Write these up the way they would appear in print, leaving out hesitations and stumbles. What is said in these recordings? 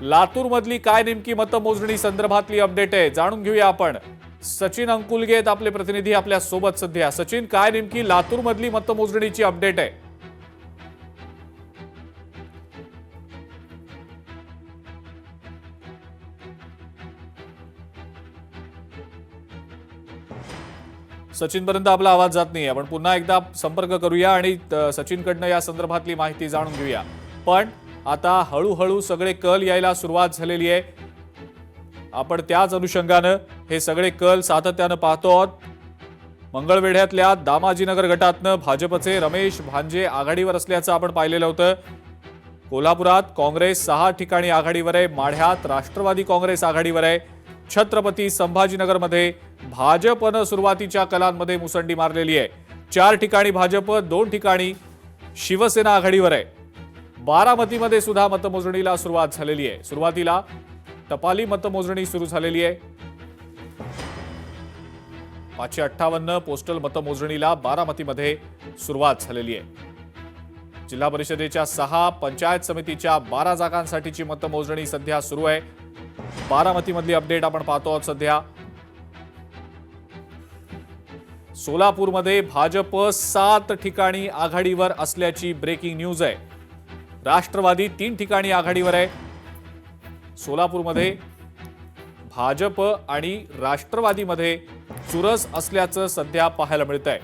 लातूर मधली काय नेमकी मतमोजणी संदर्भातली अपडेट आहे, जाणून घेऊया आपण। सचिन अंकुलगे आपले प्रतिनिधी आपल्या सोबत सध्या। सचिन, काय नेमकी लातूर मधली मतमोजणीची अपडेट आहे? सचिन पर्यंत आपला आवाज जात नाही, आपण पुन्हा एकदा संपर्क करूया आणि सचिन कडनं या संदर्भातली माहिती जाणून घेऊया। पण आता हळूहळू सगळे कल यायला सुरुवात झालेली आहे। आपण त्याच अनुषंगाने हे सगळे कल सातत्याने पाहतो आहोत। मंगळवेढ्यातल्या दामाजीनगर गटातनं भाजपचे रमेश भांजे आघाडीवर असल्याचं आपण पाहिलेलं होतं। कोल्हापुरात काँग्रेस 6 ठिकाणी आघाडीवर आहे, माढ्यात राष्ट्रवादी काँग्रेस आघाडीवर आहे। छत्रपती संभाजीनगरमध्ये भाजपनं सुरुवातीच्या कलांमध्ये मुसंडी मारलेली आहे। 4 ठिकाणी भाजप, 2 ठिकाणी शिवसेना आघाडीवर आहे। बारामतीमध्ये सुद्धा मतमोजणीला सुरुवात झालेली आहे। सुरुवातीला टपाली मतमोजणी सुरू झालेली आहे। 558 पोस्टल मतमोजणीला बारामतीमध्ये सुरुवात झालेली आहे। जिल्हा परिषदेच्या 6, पंचायत समितीच्या 12 जागांसाठीची मतमोजणी सध्या सुरू आहे। बारामतीमधली अपडेट आपण पाहतो आहोत सध्या। सोलापूरमध्ये भाजप 7 ठिकाणी आघाडीवर असल्याची ब्रेकिंग न्यूज आहे। राष्ट्रवादी 3 ठिकाणी आघाडीवर आहे। सोलापूरमध्ये भाजप आणि राष्ट्रवादीमध्ये चुरस असल्याचं सध्या पाहायला मिळतंय।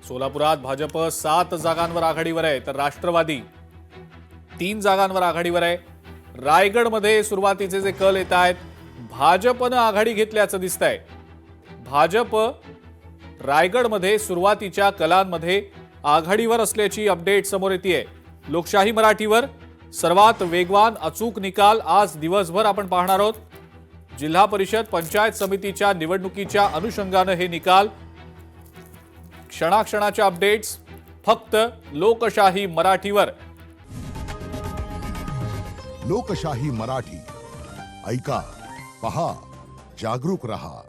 सोलापुरात भाजप 7 जागांवर आघाडीवर आहे, तर राष्ट्रवादी 3 जागांवर आघाडीवर आहे। रायगडमध्ये सुरुवातीचे जे कल येत आहेत, भाजपनं आघाडी घेतल्याचं दिसतंय। भाजप रायगडमध्ये सुरुवातीच्या कलांमध्ये आघाडीवर असल्याची अपडेट समोर येते। लोकशाही मराठीवर सर्वात वेगवान अचूक निकाल आज दिवसभर आपण पाहणार आहोत। जिल्हा परिषद पंचायत समितीच्या निवडणुकीच्या अनुषंगाने हे निकाल, क्षणाक्षणाच्या अपडेट्स फक्त लोकशाही मराठीवर। लोकशाही मराठी, ऐका, पहा, जागरूक रहा।